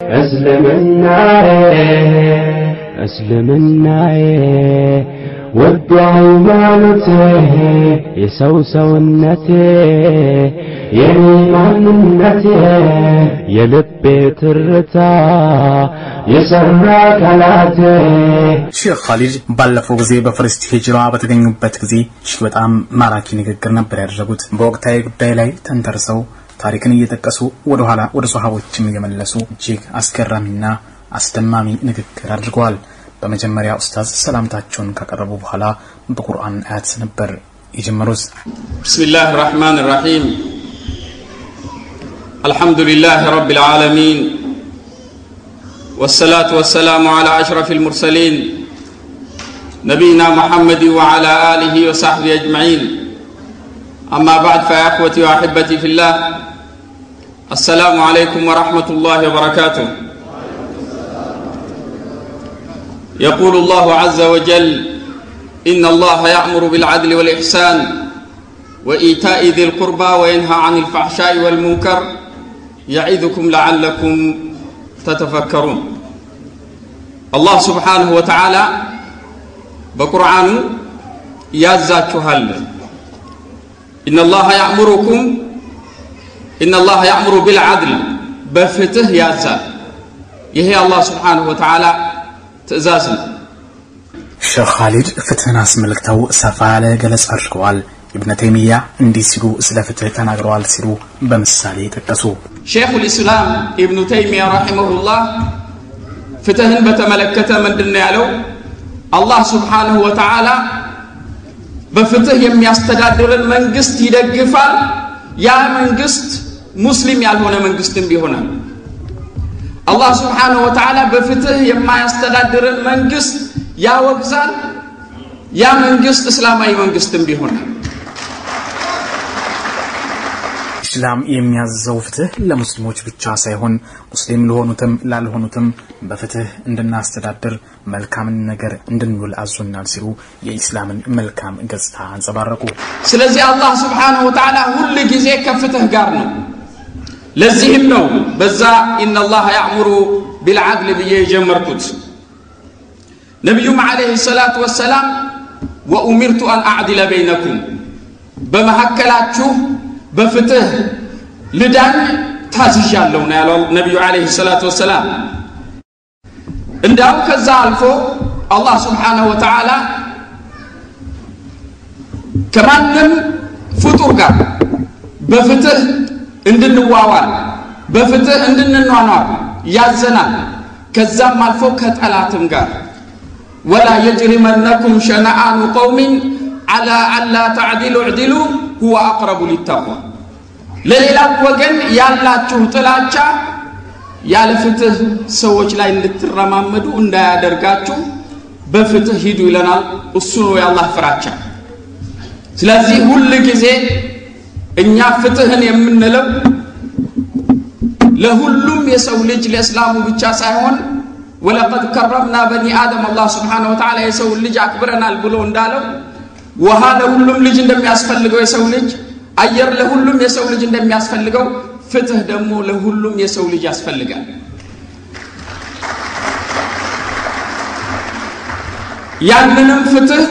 أسلمنا ودعوا مالته يسو سونته يميمان النته يلبي ترتا يسرى كلاته شيخ خالد ባለፈው ጊዜ በፍልስጤም ሂጅራ በተገኙበት ጊዜ በጣም ማራኪ ንግግር ነበር ያደረጉት በወቅታዊ ጉዳይ ላይ ተንተርሰው ታሪክን እየተጠቀሱ ወደ ኋላ ወደ ሱሐቦችም እየመለሱ እጅግ አስገራሚና አስተማሚ ንግግር አድርገዋል በመጀመሪያ ኡስታዝ ሰላምታቸውን ካቀረቡ በኋላ በቁርአን አያት ነበር ይጀምሩስ ቢስሚላሂር ረህማኒር ረሂም አልহামዱሊላሂ ረቢል ዓለሚን والصلاه والسلام على اشرف المرسلين نبينا محمد وعلى اله وصحبه اجمعين اما بعد فيا اخوتي واحبتي في الله السلام عليكم ورحمه الله وبركاته يقول الله عز وجل إن الله يأمر بالعدل والإحسان وإيتاء ذي القربى وينهى عن الفحشاء والمنكر يعظكم لعلكم تتفكرون الله سبحانه وتعالى بقرآن يعزاكم إن الله يأمر بالعدل بفتح يعزا يهي الله سبحانه وتعالى تأزازنا شيخ خالد فتحنا اسملكتو سفالة جلس أرشقوال ابن تيمية اندي سيرو اسلافته تناغروال سيرو بمثالي تكسو شيخ الإسلام ابن تيمية رحمه الله فتحن بتملكته من دنيالو الله سبحانه وتعالى بفتح يستدادر المنقست يدقفال يا منقست مسلم يالهون منقست بيهونا الله سبحانه وتعالى بفتح يما يستدادر المنقست يا وقزان يا منقست اسلامي منقست بيهونا اسلام የሚያዘው ፍትህ ለሙስሊሞች ብቻ ሳይሆን ሙስሊም ለሆኑትም ላልሆኑትም በፍትህ እንድናስተዳድር መልካም ነገር እንድንውል አዙናል ሲሉ የኢስላምን መልካም ገጽታ አንጸባረቁ ስለዚህ አላህ Subhanahu Wa Ta'ala ሁሉ ጊዜ ከፍትህ ጋር ነው ለዚህም ነው በዛ ان الله يأمر بالعدل بيجمركت نبيهم عليه الصلاه والسلام وامرت ان اعدل بينكم بمحكلاችሁ بفتح لدان ታዝዣለሁ ነው ያለው ነብዩ አለይሂ ሰላቱ ወሰለም እንዳው ከዛ አልፎ አላህ Subhanahu Wa Ta'ala ከማንም ፍጡር ጋር በፍትህ እንድንዋዋል በፍትህ እንድንኗኗር ያዘናል ከዛም አልፎ ከጠላትም ጋር ولا يجرمنكم شنآن قوم على الا تعدلوا اعدلوا هو اقرب للتقوى ለሌላ ወገን ያላችሁ ጥላቻ ያለ ፍትህ ሰዎች ላይ እንድትረማመዱ እንዳያደርጋችሁ በፍትህ ሂዱ ይለናል እሱ ነው ያላህ ፍራቻ ስለዚህ ሁሉ ጊዜ እኛ ፍትህን የምንለው ለሁሉም የሰው ልጅ ለእስላሙ ብቻ ሳይሆን ولقد كرمنا بني ادم الله سبحانه وتعالى የሰው ልጅ አክብረናል ብሎ እንዳለው ውሃ ለሁሉም ልጅ እንደሚያስፈልገው የሰው ልጅ አየር ለሁሉም የሰው ልጅ እንደሚያስፈልገው ፍትህ ደግሞ ለሁሉም የሰው ልጅ ያስፈልጋል ያንንም ፍትህ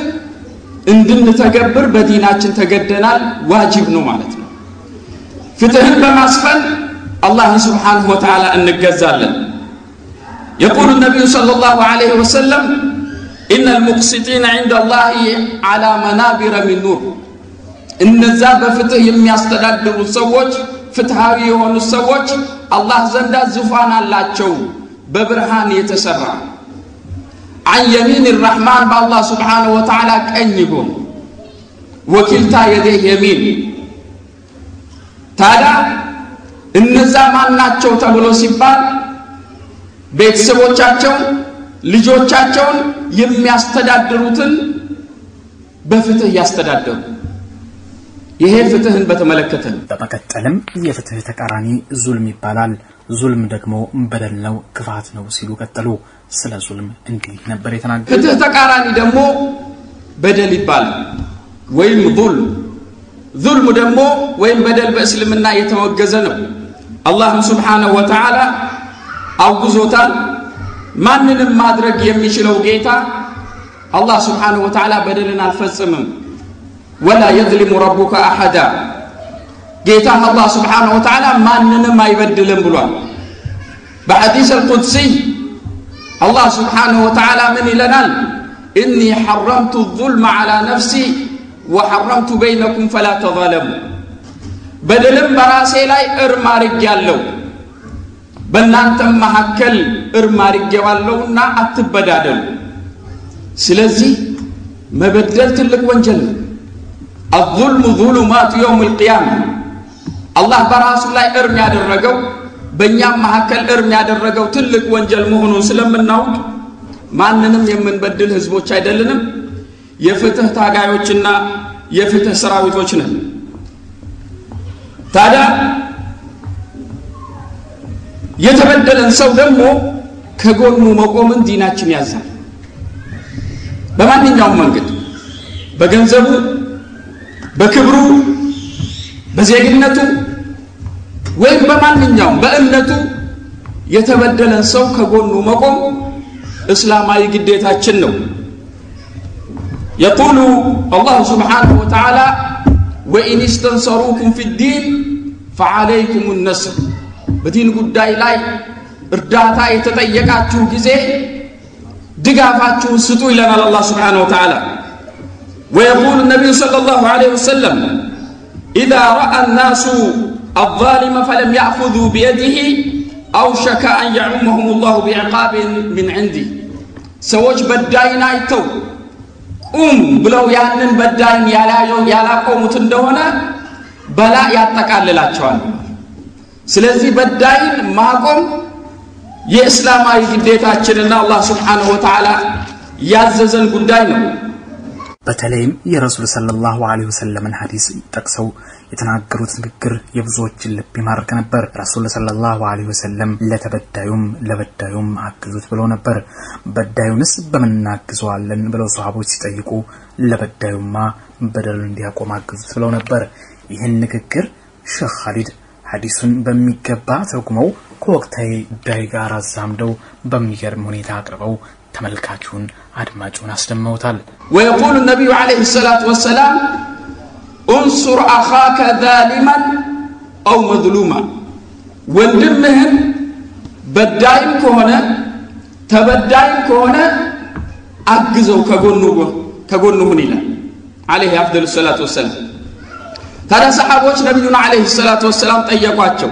እንድንተገብር በዲናችን ተገደናል ዋጅብ ነው ማለት ነው ፍትህን በማስፈን አላህ Subhanahu Wa Ta'ala እንገዛለን يقول النبي صلى الله عليه وسلم إن المقسطين عند الله على منابر من نور እነዛ በፍትህ የሚያስተዳድሩ ሰዎች ፍትሃዊ የሆኑ ሰዎች አላህ ዘንዳ ዙፋን አላቸው በብርሃን የተሰራ عن يمين الرحمن بالله سبحانه وتعالى ቀኝ ጎን ወኪልታ የደህ يمين ታዲያ እነዛ ማናቸው ተብሎ ሲባል ቤተሰቦቻቸው ልጆቻቸውን የሚያስተዳድሩትን በፍትህ ያስተዳድሩ ይሄ ፍትህን በተመለከተ በመቀጠልም የፍትህ ተቃራኒ ዙልም ይባላል ዙልም ደግሞ በደል ነው ክፋት ነው ሲሉ ቀጠሉ ስለ ዙልም እንዲህ ነበር የተናገሩት ፍትህ ተቃራኒ ደግሞ በደል ይባላል ወይም ዙልም ደግሞ ወይም በደል በእስልምና የተወገዘ ነው አላህ Subhanahu Wa Ta'ala አውግዞታል ማንንም ማድረግ የሚችለው ጌታ አላህ Subhanahu Wa Ta'ala በደልን አልፈጽምም ولا يظلم ربك احدا ጌታ አላህ Subhanahu Wa Ta'ala ማንንም አይበድልም ብሏል በሐዲስ القدسي الله سبحانه وتعالى من ይለናል إني حرمت الظلم على نفسي وحرمت بينكم فلا تظالموا በደልም በራሴ ላይ እርም አድርጌያለሁ በእናንተም መካከል እርም አድርጌዋለሁና አትበዳደሉ ስለዚህ መበደል ትልቅ ወንጀል ነው الظلم ظلمات يوم القيامة الله በራሱ ላይ እርም ያደረገው በእኛም መካከል እርም ያደረገው ትልቅ ወንጀል መሆኑን ስለምናውቅ ማንንም የምንበድል ህዝቦች አይደለንም የፍትህ ታጋዮችና የፍትህ ሰራዊቶች ነን ታዲያ የተበደለን ሰው ደግሞ ከጎኑ መቆምን ዲናችን ያዛል በማንኛውም መንገድ በገንዘቡ በክብሩ በዜግነቱ ወይም በማንኛውም በእምነቱ የተበደለን ሰው ከጎኑ መቆም እስላማዊ ግዴታችን ነው يقول الله سبحانه وتعالى وإن استنصروكم في الدين فعليكم النصر بدين ጉዳይ ላይ እርዳታ የተጠየቃችሁ ጊዜ ድጋፋችሁን ስጡ ይለናል الله سبحانه وتعالى ويقول النبي صلى الله عليه وسلم إذا رأى الناس الظالم فلم يأخذوا بيده أوشك أن يعمهم الله بعقاب من عندي سوج بداين አይተው ብለው ያንን በዳይን ያላቆሙት እንደሆነ በላ ያጠቃልላቸዋል ስለዚህ በዳይን ማቆም የእስላማዊ ግዴታችንና አላህ Subhanahu Wa Ta'ala ያዘዘን ጉዳይ ነው በተለይም የረሱል ሰለላሁ ዐለይሂ ወሰለም ሐዲስ ጠቅሰው የተናገሩት ንግግር የብዙዎችን ልብ ይማርክ ነበር ረሱል ሰለላሁ ዐለይሂ ወሰለም ለተበዳዩም ለበዳዩም አግዙት ብለው ነበር በዳዩንስ በመናገዘዋለን ብለው ሱሐቦች ሲጠይቁ ለበዳዩማ በደሉን እንዲያቆም አግዙት ብለው ነበር ይህን ንግግር ሼህ ኻሊድ ሐዲሱን በሚገባ ተርጉመው ከወቅታዊ ጉዳይ ጋር አዛምደው በሚገርም ሁኔታ አቅርበው ተመልካቹን አድማጩን አስደምመውታል ويقول النبي عليه الصلاة والسلام انصر أخاك ظالما أو مظلوما ወንድምህን በዳይም ከሆነ ተበዳይም ከሆነ አግዘው ከጎኑ ሁን ይላል عليه أفضل الصلاة والسلام ታዲያ ሰሃቦች ነብዩን عليه الصلاة والسلام ጠየቋቸው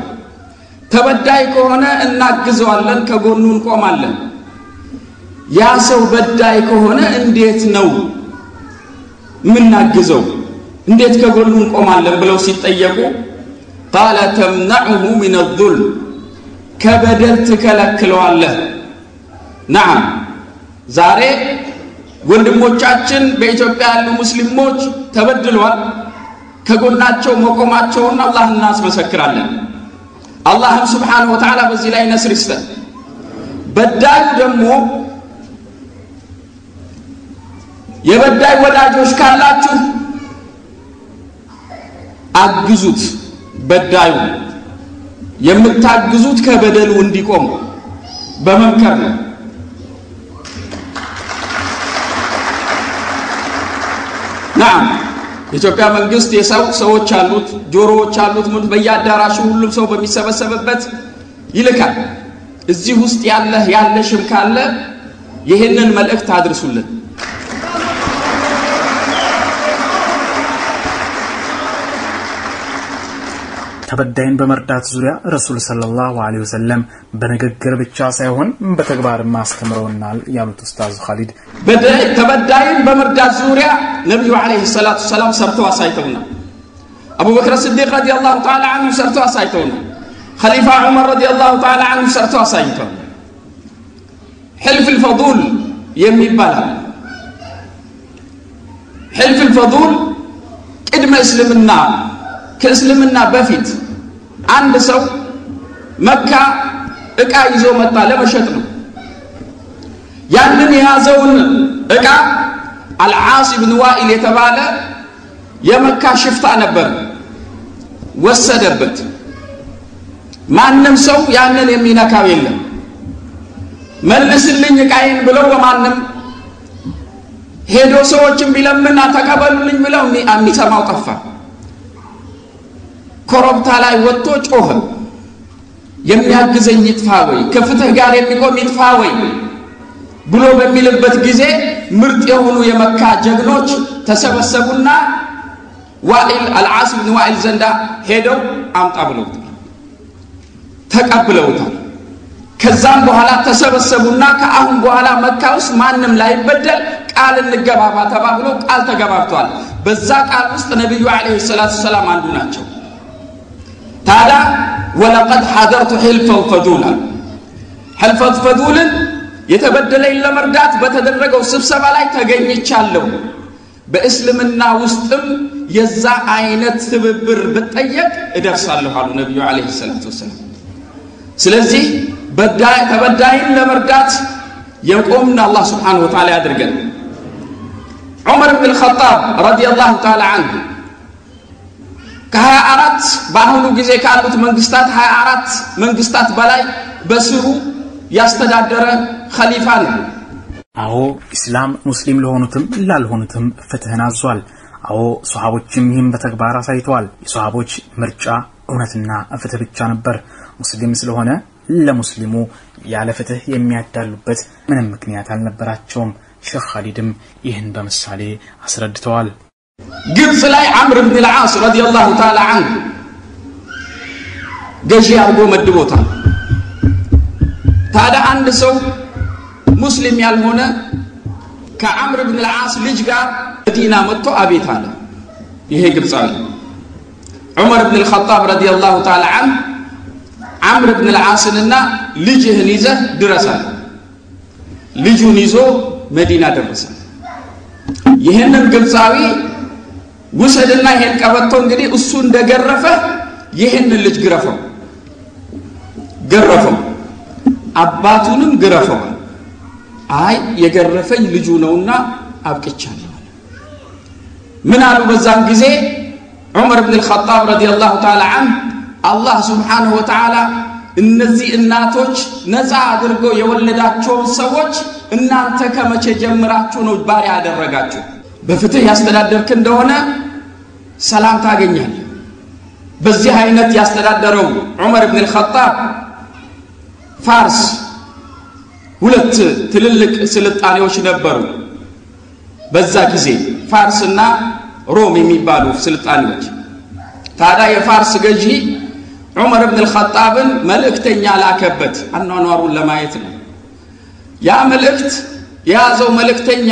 ተበዳይ ከሆነ እናግዘዋለን ከጎኑ እንቆማለን ያ ሰው በዳይ ከሆነ እንዴት ነው ምናግዘው እንዴት ከጎኑ እንቆማለን ብለው ሲጠየቁ قال تمنعه من الظلم ከበደል ትከለክለዋለህ نعم ዛሬ ወንድሞቻችን በኢትዮጵያ ያሉ ሙስሊሞች ተበድለዋል ከጎናቸው መቆማቸውን አላህ እናስመሰክራለን አላህ Subhanahu Wa Ta'ala በዚህ ላይ ነስር ይስጠን በዳይ ደግሞ የበዳይ ወዳጆች ካላችሁ አግዙት በዳዩ የምታግዙት ከበደሉ እንዲቆም በመምከር ነው نعم የኢትዮጵያ መንግስት ሰዎች አሉት ጆሮዎች አሉት ምን በያዳራሹ ሁሉም ሰው በሚሰበሰብበት ይልካል እዚህ ውስጥ ያለሽም ካለ ይሄንን መልእክት አድርሱልን ተበዳይን በመርዳት ዙሪያ ረሱል ሰለላሁ ዐለይሂ ወሰለም በንግግር ብቻ ሳይሆን በተግባር ማስተምረውናል ያሉት ኡስታዝ ኻሊድ ተበዳይን በመርዳት ዙሪያ ነብዩ ዐለይሂ ሰላቱ ሰላም ሰርተው አሳይተውና አቡበክር ሲዲቅ ረዲየላሁ ተዓላ ዐንሁ ሰርተው አሳይተውና ኸሊፋ ዑመር ረዲየላሁ ተዓላ ዐንሁ ሰርተው አሳይተውና ሕልፍ الفضول የሚባል ሕልፍ الفضول ቅድመ እስልምና ከእስልምና በፊት አንድ ሰው መካ እቃ ይዞ መጣ ለመሸጥ ነው ያንን የያዘውን እቃ አልዓስ ኢብኑ ዋኢል የተባለ የመካ ሽፍታ ነበር ወሰደበት ማንንም ሰው ያንን የሚነካው የለም መልስልኝ ቃይን ብለው በማንም ሄዶ ሰዎችን ቢለምና ተቀበሉልኝ ብለው የሚሰማው ጠፋ ኮረብታ ላይ ወጥቶ ጮኸ የሚያግዘኝ ይጥፋ ወይ ከፍትህ ጋር የሚቆም ይጥፋ ወይ ብሎ በሚልበት ጊዜ ምርጥ የሆኑ የመካ ጀግኖች ተሰበሰቡና ዋኢል አልዓስ ብን ዋኢል ዘንዳ ሄደው አምጣ ብለውታል ተቀብለውታል ከዛም በኋላ ተሰበሰቡና ከአሁን በኋላ መካ ውስጥ ማንንም ላይበደል ቃል እንገባባ ተባብሎ ቃል ተገባብቷል በዛ ቃል ውስጥ ነብዩ አለይሂ ሰላቱ ሰላም አንዱ ናቸው ታላ ወለቀድ ሐደርቱ ሕልፈ الفضول ሕልፈ الفضول የተበደለኝ ለመርዳት በተደረገው ስብሰባ ላይ ተገኝቻለሁ በእስልምና ውስጥም የዛ አይነት ትብብር በጠየቅ እደርሳለሁ አሉ ነብዩ አለይሂ ሰላቱ ሰላም ስለዚህ ተበዳይን ለመርዳት የቆምና አላህ Subhanahu Wa Ta'ala ያድርገን ዑመር ኢብኑ الخطاب رضي الله تعالى عنه ከ24 በአሁኑ ጊዜ ካሉት መንግስታት 24 መንግስታት በላይ በስሩ ያስተዳደረ ኸሊፋ ነው አዎ እስላም ሙስሊም ለሆኑትም ላልሆኑትም ፍትህን አዟል አዎ ሱሐቦችም ይህን በተግባር አሳይተዋል የሱሐቦች ምርጫ እውነትና ፍትህ ብቻ ነበር ሙስሊም ስለሆነ ለሙስሊሙ ያለ ፍትህ የሚያዳሉበት ምንም ምክንያት አልነበራቸውም ሼክ ኻሊድም ይህን በመሳሌ አስረድተዋል ግብጽ ላይ አምር ኢብኑ العاص رضي الله تعالى عنه ገዢ አርጎ መድቦታል ታዲያ አንድ ሰው ሙስሊም ያልሆነ ከአምር ኢብኑ العاص ልጅ ጋር መዲና መጥቶ አቤት አለ ይሄ ግብጻዊ ዑመር ኢብኑ الخطاب رضي الله تعالى عنه አምር ኢብኑ العاص እና ልጅህን ይዘህ ድረሳል ልጁን ይዞ መዲና ደረሰ ይሄንን ግብጻዊ ወሰደና ይሄን ቀበቶ እንግዲህ እሱ እንደገረፈ ይሄንን ልጅ ገረፈው አባቱንም ገረፈው አይ የገረፈኝ ልጁ ነውና አብቅቻለሁ ምን አሉ በዛን ጊዜ ዑመር ኢብኑ الخطاب رضي الله تعالى عنه አላህ Subhanahu Wa Ta'ala እነዚህ እናቶች ነፃ አድርጎ የወለዳቸው ሰዎች እናንተ ከመቼ ጀምራችሁ ነው ባሪያ ያደረጋችሁ በፍትህ ያስተዳደርክ እንደሆነ ሰላም ታገኛለህ በዚህ አይነት ያስተዳደረው ዑመር ኢብኑ الخطاب ፋርስ ሁለት ትልልቅ ስልጣኔዎች ነበሩ በዛ ጊዜ ፋርስና ሮም የሚባሉ ስልጣኔዎች ታዲያ የፋርስ ገዢ ዑመር ኢብኑ الخطابን መልእክተኛ ላከበት አኗኗሩን ለማየት ነው ያ መልእክት ያዘው መልእክተኛ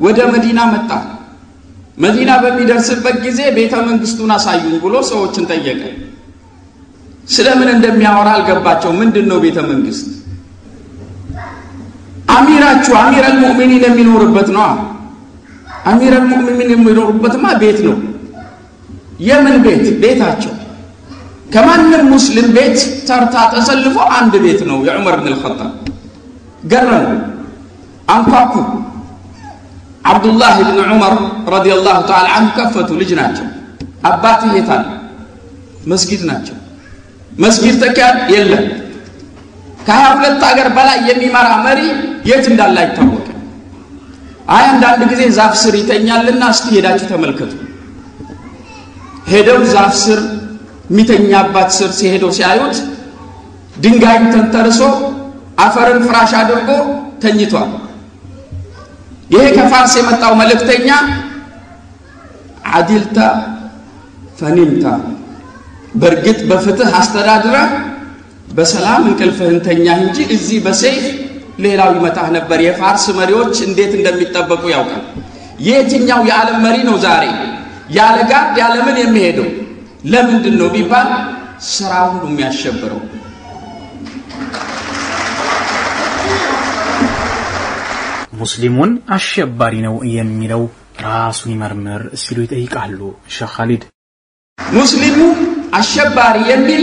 ወደ መዲና መጣ መዲና በሚደርስበት ጊዜ ቤተ መንግስቱን አሳዩኝ ብሎ ሰዎችን ጠየቀ ስለምን እንደሚያወራ አልገባቸው ምንድነው ቤተ መንግስት አሚራችሁ አሚር አልሙእሚኒን የሚኖርበት ነው አሚር አልሙእሚኒን የሚኖርበትማ ቤት ነው የምን ቤታቸው ከማንም ሙስሊም ቤት ተርታ ተሰልፎ አንድ ቤት ነው የዑመር ኢብኑ الخطاب ገረሙ አንኳኩ አብዱላህ ኢብኑ ዑመር رضي الله تعالى عنه ከፈቱ ልጅ ናቸው አባት ይሄታል መስጊድ ናቸው መስጊድ ተካል የለም ከ22 ሀገር በላይ የሚመራ መሪ የት እንዳለ አይታወቅም አንዳንድ ጊዜ ዛፍ ስር ይተኛልና እስቲ ሄዳችሁ ተመልከቱ ሄደው ዛፍ ስር ሚተኛባት ስር ሲሄዱ ሲያዩት ድንጋይን ተንተርሶ አፈርን ፍራሽ አድርጎ ተኝቷል ይሄ ከፋርስ የመጣው መልእክተኛ አዲልታ ፈኒምታ በርግጥ በፍትህ አስተዳድራ በሰላም እንቅልፍህን ተኛ እንጂ እዚህ በሰይፍ ሌላው ይመታህ ነበር የፋርስ መሪዎች እንዴት እንደሚጠበቁ ያውቃል የትኛው የዓለም መሪ ነው ዛሬ ያለ ጋድ ያለ ምን የሚሄደው ለምንድን ነው ቢባል ስራው ነው የሚያሸብረው ሙስሊሙን አሸባሪ ነው የሚለው ራሱን ይመርምር ሲሉ ይጠይቃሉ ሼክ ኻሊድ ሙስሊሙ አሸባሪ የሚል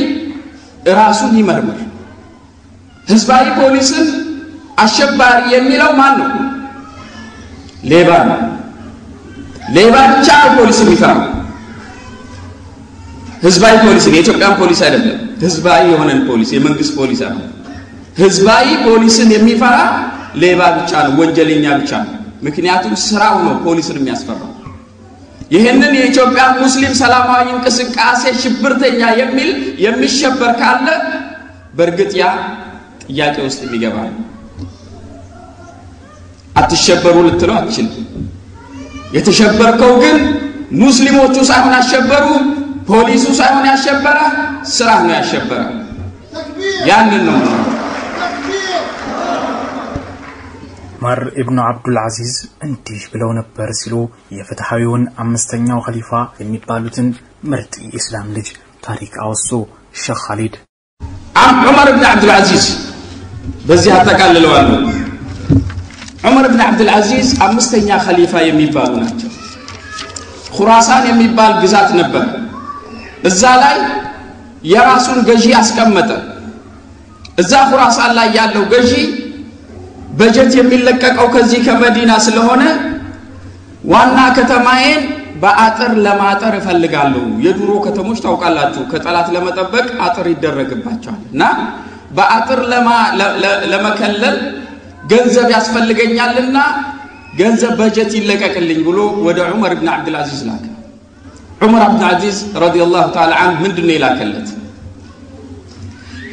ራሱን ይመርምር ህዝባዊ ፖሊስን አሸባሪ የሚለው ማን ነው ሌባ ብቻ ፖሊስ የሚፈራ ህዝባዊ ፖሊስ የኢትዮጵያ ፖሊስ አይደለም ህዝባዊ የሆነን ፖሊስ የመንግስት ፖሊስ አይደለም ህዝባዊ ፖሊስን የሚፈራ ሌባ ብቻ ነው ወንጀለኛ ብቻ ነው ምክንያቱም ስራው ነው ፖሊስን የሚያስፈራው ይሄንን የኢትዮጵያ ሙስሊም ሰላማዊ እንቅስቃሴ ሽብርተኛ የሚል የሚሸበር ካለ በርግጥ ያ ጥያቄ ውስጥ የሚገባ አትሸበሩ ልትለው አትችል የተሸበርከው ግን ሙስሊሞቹ ሳይሆን አሸበሩ ፖሊሱ ሳይሆን ያሸበረ ስራ ነው ያሸበረ ያንን ነው ዑመር ኢብኑ አብዱል አዚዝ እንዲህ ብለው ነበር ሲሉ የፍትሃዊውን አምስተኛው ኸሊፋ የሚባሉትን ምርጥ የእስላም ልጅ ታሪክ አወሱ ሼኽ ኻሊድ ዑመር ኢብኑ አብዱል አዚዝ በዚህ አጠቃልለዋል ዑመር ኢብኑ አብዱል አዚዝ አምስተኛ ኸሊፋ የሚባሉ ናቸው ኹራሳን የሚባል ግዛት ነበር እዛ ላይ የራሱን ገዢ አስቀመጠ እዛ ኹራሳን ላይ ያለው ገዢ በጀት የሚለቀቀው ከዚህ ከመዲና ስለሆነ ዋና ከተማዬን በአጥር ለማጠር እፈልጋለሁ የድሮ ከተሞች ታውቃላችሁ ከጠላት ለመጠበቅ አጥር ይደረግባቸዋልና በአጥር ለመከለል ገንዘብ ያስፈልገኛልና ገንዘብ በጀት ይለቀቅልኝ ብሎ ወደ ዑመር ኢብኑ አብዱል አዚዝ ላከ ዑመር ኢብኑ አዚዝ ረዲየላሁ ተዓላ ዐንሁ ምንድነው ይላከለት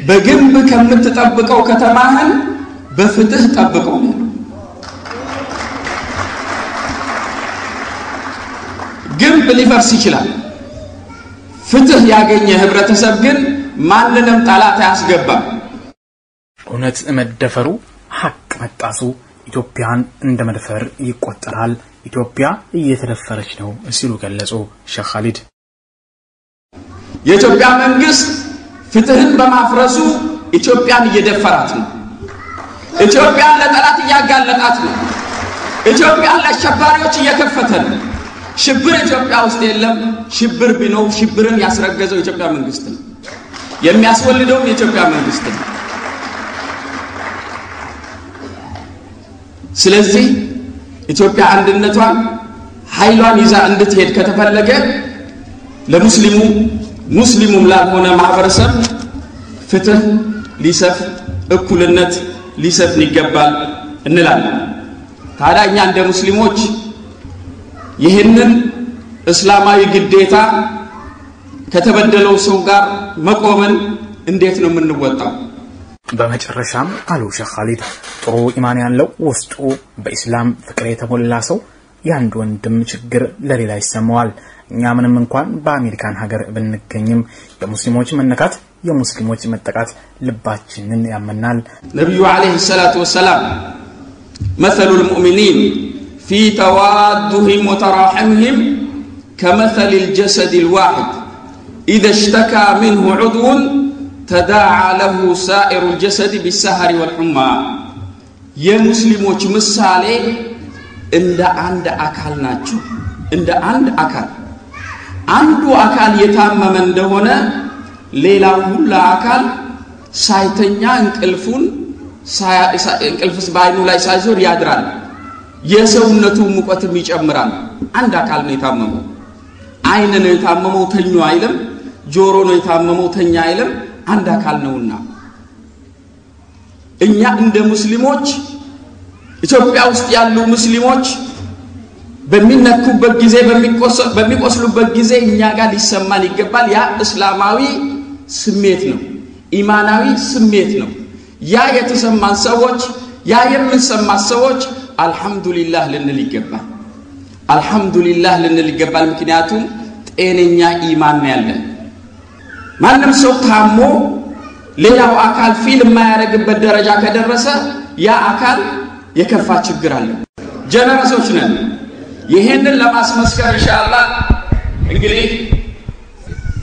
በግንብ ከምትጠብቀው ከተማህን በፍትህ ጠብቀው ግንብ ሊፈርስ ይችላል ፍትህ ያገኘ ህብረተሰብ ግን ማንንም ጠላት አያስገባም እውነት መደፈሩ ሐቅ መጣሱ ኢትዮጵያን እንደመድፈር ይቆጠራል ኢትዮጵያ እየተደፈረች ነው ሲሉ ገለጹ ሼኽ ኻሊድ የኢትዮጵያ መንግስት ፍትህን በማፍረሱ ኢትዮጵያን እየደፈራት ነው ኢትዮጵያ ለጠላት ያጋለጣት ነው ኢትዮጵያ ለአሸባሪዎች እየከፈተ ነው ሽብር ኢትዮጵያ ውስጥ የለም ሽብር ቢኖር ሽብርን ያስረገዘው ኢትዮጵያ መንግስት ነው የሚያስወልደው የኢትዮጵያ መንግስት ነው ስለዚህ ኢትዮጵያ አንድነቷን ኃይሏን ይዛ እንድትሄድ ከተፈለገ ለሙስሊሙም ላልሆነ ማህበረሰብ ፍትህ ሊሰፍ እኩልነት ሊሰፍን ይገባል እንላለን ታዲያኛ እንደ ሙስሊሞች ይህንን እስላማዊ ግዴታ ከተበደለው ሰው ጋር መቆመን እንዴት ነው የምንወጣው በመጨረሻም አሉ ሼኽ ኻሊድ ጥሩ ኢማን ያለው ውስጡ በእስላም ፍቅር የተሞላ ሰው ያንድ ወንድም ችግር ለሌላ ይሰማዋል እኛ ምንም እንኳን በአሜሪካን ሀገር ብንገኝም የሙስሊሞች መነካት የሙስሊሞች መጠቃት ልባችንን ያመናል ነብዩ አለይሂ ሰላቱ ወሰላም مثل المؤمنين في توادهم وتراحمهم كمثل الجسد الواحد إذا اشتكى منه عضو تداعى له سائر الجسد بالسهر والحمى يا مسلموች ምሳሌ እንደ አንድ አካል ናቸው እንደ አንድ አካል አንዱ አካል የታመመ እንደሆነ ሌላው ሁሉ አካል ሳይተኛ እንቅልፍስ ባይኑ ላይ ሳይዞር ያድራል የሰውነቱ ሙቀትም ይጨምራል አንድ አካል ነው የታመመው አይን ነው የታመመው ተኙ አይልም ጆሮ ነው የታመመው ተኛ አይልም አንድ አካል ነውና እኛ እንደ ሙስሊሞች ኢትዮጵያ ውስጥ ያሉ ሙስሊሞች በሚነኩበት ጊዜ በሚቆስሉበት ጊዜ እኛ ጋር ሊሰማን ይገባል ያ እስላማዊ ስሜት ነው ኢማናዊ ስሜት ነው ያ የተሰማን ሰዎች ያ የምንሰማ ሰዎች አልহামዱሊላህ ልንል ይገባል አልহামዱሊላህ ልንል ይገባል ምክንያቱም ጤነኛ ኢማን ያለን ማንም ሰው ታሞ ሌላው አካል ፊልም ማያረግበት ደረጃ ከደረሰ ያ አካል የከፋ ችግር አለ ጀነራሶች ነን ይሄንን ለማስመስከር ኢንሻአላህ እንግዲህ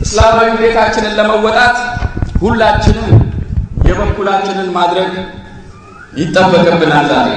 እስላማዊ ቤታችንን ለመወጣት ሁላችንም የበኩላችንን ማድረግ ይጠበቅብናል ዛሬ